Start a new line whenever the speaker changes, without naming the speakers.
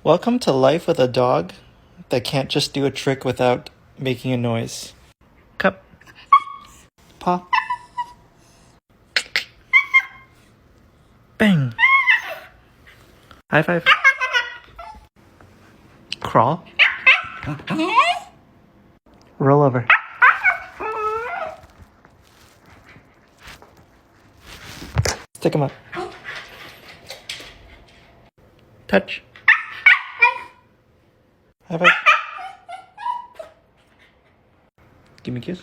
Welcome to life with a dog that can't just do a trick without making a noise. Cup. Paw. Bang. High five. Crawl. Roll over. Stick him up. Touch. High five. Give me a kiss.